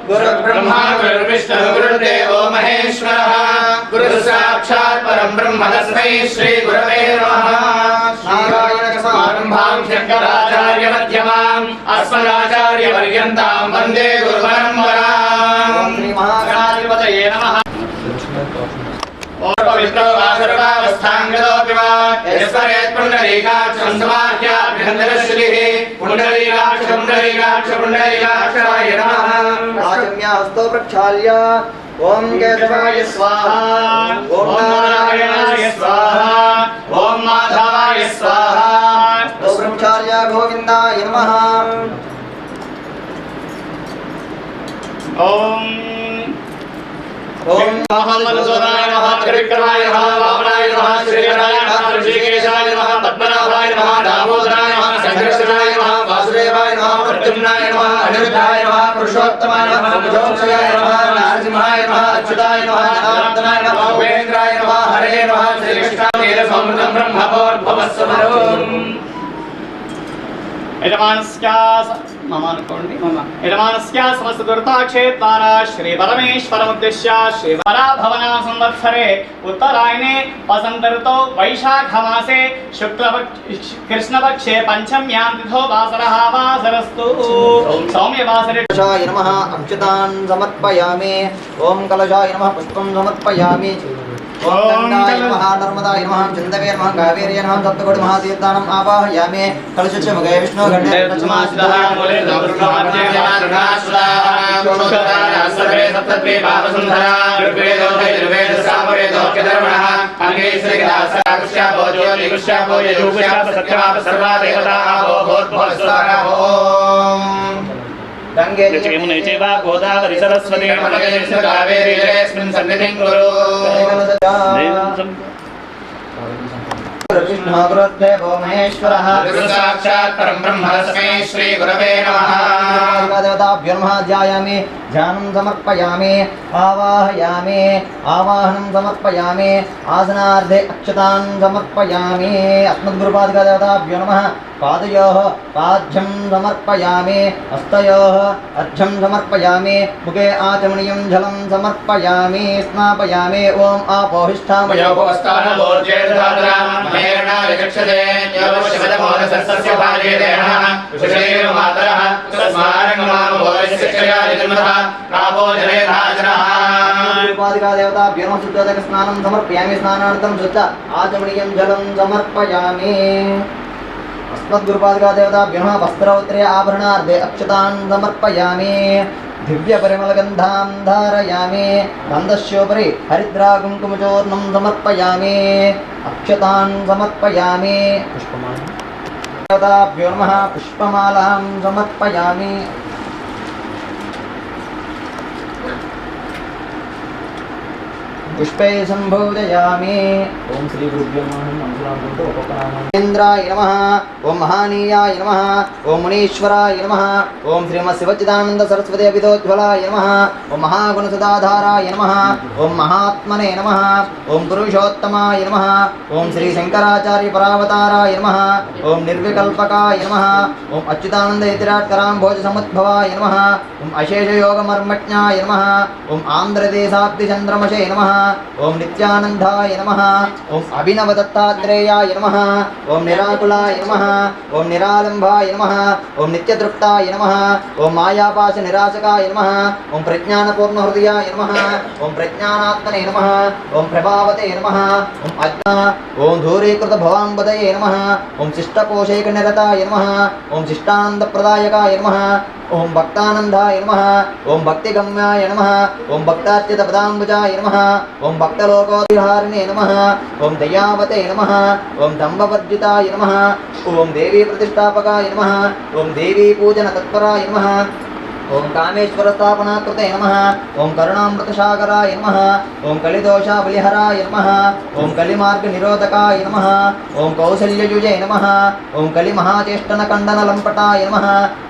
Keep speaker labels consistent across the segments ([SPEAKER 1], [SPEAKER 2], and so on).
[SPEAKER 1] गुरुर्ब्रह्मा गुरुर्विष्णु गुरुर्देवो महेश्वरः गुरुः साक्षात् परं ब्रह्म तस्मै श्री गुरवे नमः। नारायणसमारम्भां शङ्कराचार्य मध्यमाम् अस्मदाचार्यपर्यन्तां वन्दे गुरुपरम्पराम्। श्री महागणाधिपतये नमः। पवित्रो वा सर्वावस्थाङ्गतोऽपि वा यस्मरेत् पुण्डरीकाक्षं समाह्याभ्यन्तरश्रुतिः पुण्डरीकाक्षाय नमः।
[SPEAKER 2] आचम्यास्तो प्रक्षाल्य ओम केशवाय स्वाहा ओम नारायणाय स्वाहा ओम माधवाय स्वाहा तो प्रक्षाल्य गोविन्दाय नमः।
[SPEAKER 1] ओम ओम महामनसोराय नमः त्रिविक्रमाय नमः वामनाय नमः श्रीधराय नमः ऋषिकेशाय नमः पद्मनाभाय नमः दामोदराय नमः संकर्षणाय नमः वासुदेवाय नमः प्रद्युम्नाय नमः अनिरुद्धाय नमः पुरुषोत्तमाय नमः भुजोक्षयाय नमः नरसिंहाय नमः अच्युताय नमः जनार्दनाय नमः उपेन्द्राय नमः हरे नमः श्रीकृष्णाय समृद्धं ब्रह्मभोर्भवस्वरम्। यजमानस्य समस्त दुर्ताक्षेत्रा श्री परमेश्वरमुद्दिश्य श्री वराभवना संवत्सरे उत्तरायणे वसंत ऋतौ वैशाख मासे कृष्णपक्षे पंचम्यां तिथौ वासरः वासरस्तु सौम्यवासरे।
[SPEAKER 2] कलशाय नमः अक्षतान् समर्पयामि। ओम कलशाय नमः पुष्पं समर्पयामि। ओम गंगाय नमः नर्मदाय नमः चंदवे नमः कावेर्यै नमः सप्तकोटि महातीर्थानाम् आवाहयामि। कलशस्य मुखे विष्णु गण्डे दशमासिदः मूले दुर्गामध्ये महारुद्रास्य सर्वे सप्तत्वे पावसुन्धरा ऋग्वेदो यजुर्वेदो सामवेदो केतर्मणः अंगे श्रीगदासाकृष्या भोजो निकृष्या भोजो युष्या सत्यमाप सर्वा देवता आवो भूर्भुवस्वरः। ओम गंगे चेवा गोदावरी सरस्वती नर्मदे कावेरी जलेस्मिन् सन्निधिं कुरु। गुरुदेवो महेश्वरः गुरु साक्षात् परं ब्रह्म तस्मै श्री गुरवे नमः। देवताभ्यो नमः। ध्यायामि ध्यानं समर्पयामि आवाहयामि आवाहनं समर्पयामि आसनार्धे अक्षतान् समर्पयामि। अस्मद्गुरुपादिकादेवताभ्यो नमः। पादयोः पाद्यं समर्पयामि हस्तयोः अर्घ्यं समर्पयामि मुखे आचमनीयं जलं समर्पयामि स्नापयामि। ओम आपोहिष्ठामयोपस्थानमूर्जेर्धातरां समेरणा विचक्षते योगशपदमोदसस्य भार्येदेहः विशेषेण मातरः तस्मारङ्गमामभोजशिक्षया निर्मतः कापो जनेधाजनः
[SPEAKER 3] उपाधिका देवताभ्यो नमः शुद्धोदक स्नानं समर्पयामि स्नानार्थं शुद्ध आचमनीयं जलं समर्पयामि अस्मद्गुरुपादिका देवताभ्यो नमः वस्त्रौत्रे आभरणार्धे अक्षतान् समर्पयामि दिव्यपरिमलगन्धां धारयामि गन्धस्योपरि हरिद्रा कुङ्कुमचूर्णं समर्पयामि अक्षतान् समर्पयामि देवताभ्यो नमः पुष्पमालां समर्पयामि पुष्पे संभोजयामि ओम श्री गुरुभ्यो नमः इंद्राय नमः ओम महानीयाय नमः ओम मुनीश्वराय नमः ओम श्रीमत् शिवचिदानंद सरस्वती अभिदोज्वलाय नमः ओम महागुणसुधाधाराय नमः ओम महात्मने नमः ओम पुरुषोत्तमाय नमः ओम श्री शंकराचार्य परावताराय नमः ओम निर्विकल्पकाय नमः ओम अच्युतानंद यतिराट्करां भोज समुद्भवाय नमः ओम अशेष योग मर्मज्ञाय नमः ओम आंध्रदेशाब्दि चंद्रमशे नमः ओम नित्यानंदाय नमः ओम अभिनव दत्तात्रेयाय नमः ओम निराकुलाय नमः ओम निरालंभाय नमः ओम नित्यतृप्ताय नमः ओम मायापाश निराशकाय नमः ओम प्रज्ञानपूर्ण हृदयाय नमः ओम प्रज्ञानात्मने नमः ओम प्रभावते नमः ओम अज्ञा ओम धूरीकृत भवाम्बदये नमः ओम शिष्टकोशैक निरताय नमः ओम शिष्टानंदप्रदायकाय नमः ओम भक्तानंदाय नमः ओम भक्तिगम्याय नमः ओम भक्तार्चित पदाम्बुजाय नमः ओम भक्तलोकोद्धारिणे नमः ओम दयावते नमः ओम दम्भवर्जिताय नमः ओम देवी प्रतिष्ठापकाय नमः ओम देवी पूजन तत्पराय नमः ओम कामेश्वर स्थापनाकृते नमः ओम करुणामृतसागराय नमः ओम कलिदोषाबलिहराय नमः ओम कलिमार्ग निरोधकाय नमः ओम कौसल्ययुजे नमः ओम कलिमहाचेष्टनकण्डनलम्पटाय नमः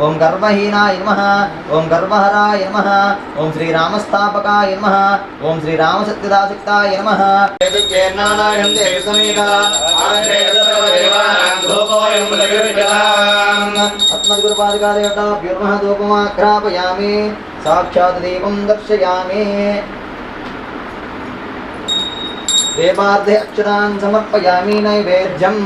[SPEAKER 3] ओम गर्वहीनाय नमः ओम गर्वहराय नमः ओम श्रीरामस्थापकाय नमः ओम श्रीरामसत्यदासिक्ताय नमः अस्मद्गुरुपादिकादेवताभ्यो नमः धूपमाघ्रापयामि साक्षात् दीपं दर्शयामि देवार्धे अक्षतान् समर्पयामि नैवेद्यम्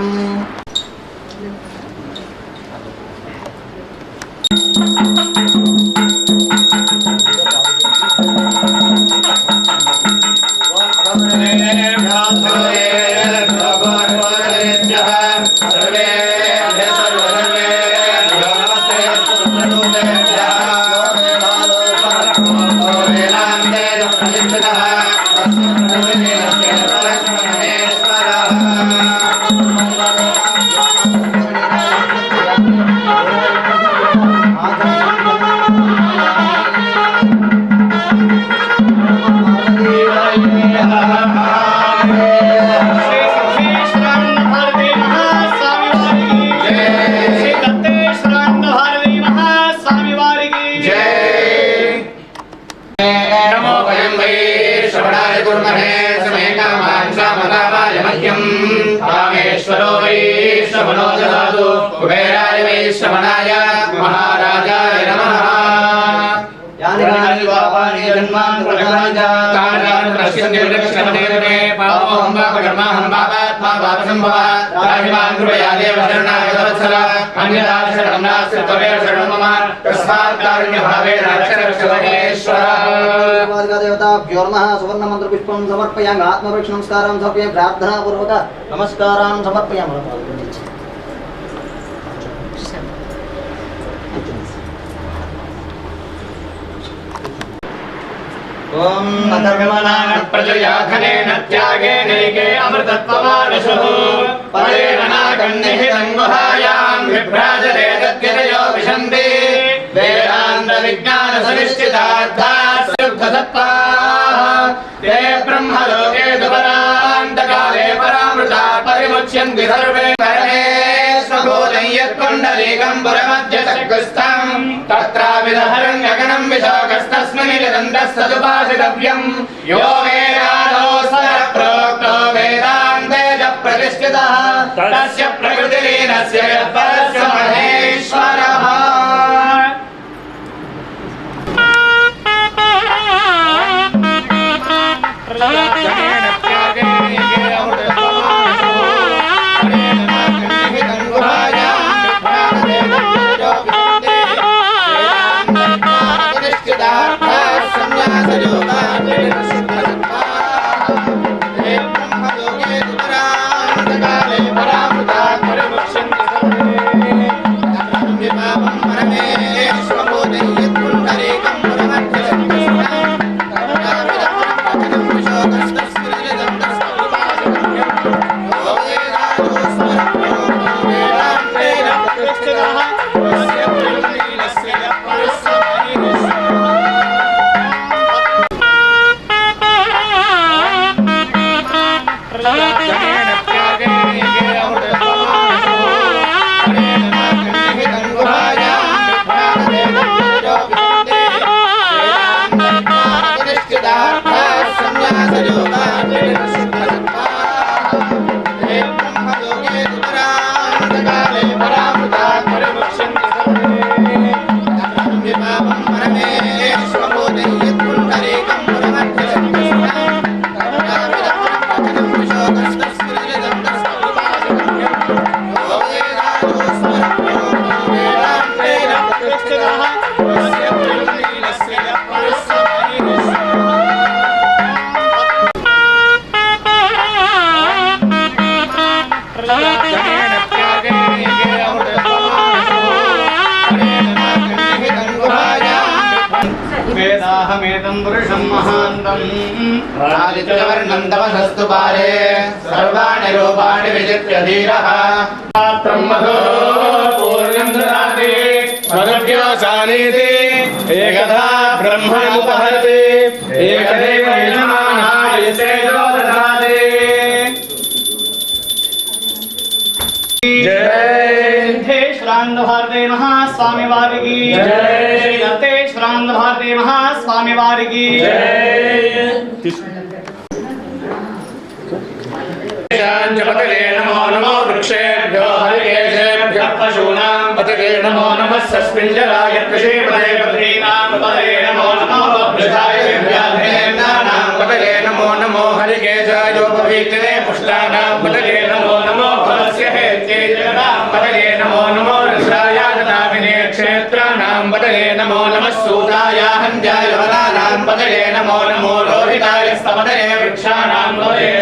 [SPEAKER 3] कुबेराय वैश्रवणाय महाराजाय नमः यानि पापानि जन्मान् प्रजातानि प्रश्यन्ते विलक्षणते पापोऽहं पापकर्माहं पापात्मा पापसम्भवः राहिमान् कृपया देव शरणाय वत्सल अन्यथा शरणं नास्ति त्वमेव शरणं मम तस्मात् कारुण्यभावेन रक्ष महेश्वर देवताभ्यो नमः सुवर्णमन्त्रपुष्पं समर्पयामि आत्मरक्षणमस्कारं समर्पयामि प्रार्थनापूर्वक नमस्कारान् समर्पयामि ओम नकर्मणान् प्रजयाधनेन त्यागेनैके अमृतत्वमानशुः परेण नागन्निहितं गुहायां विभ्राजते तद्गिरयो विशन्ति वेदान्तविज्ञानसनिश्चितार्थाः शुद्धसत्त्वाः ते ब्रह्मलोके दुपरान्तकाले परामृता परिमुच्यन्ति सर्वे परमेश्वभूतं यत्कुण्डलीकं पुरमध्यचक्रस्थं तत्राविदहरण्यगणं विशोकस्तस्मिन्निदन्तस्तदुपासितव्यं यो वेदादोऽस्तर प्रोक्तो वेदान्ते च प्रतिष्ठितः तस्य प्रकृतिलीनस्य यत्परस्य महेश्वरः
[SPEAKER 2] वेदाहमेतं पुरुषं महान्तम् आदित्यवर्णं तमसस्तु पारे सर्वाणि रूपाणि विजित्य धीरः ब्रह्मतो पूर्णं ददाति मदभ्योऽसानीति एकदा ब्रह्मणमुपहरति एकदैव यजमानाय तेजो ददाति
[SPEAKER 4] श्रीदत्तेश्वरानंद भारती महास्वामी वारी की जय। श्रीदत्तेश्वरानंद भारती महास्वामी वारी की जय।
[SPEAKER 2] पतये नमो नमो वृक्षेभ्यो हरिकेशेभ्यः पशूनां पतये नमो नमः सस्मिञ्जराय कृषिपदे पदीनां पतये नमो नमो वृषायेभ्याधेनानां पतये नमो नमो हरिकेशायोपवीतने पुष्टानां पतये नमो नमो फलस्य हेत्यै जगदां पतये नमो नमो वृषायादनामिने क्षेत्राणां पतये नमो नमः सूताय हञ्जाय वनानां पतये नमो नमो रोहिताय स्तपतये वृक्षाणां पतये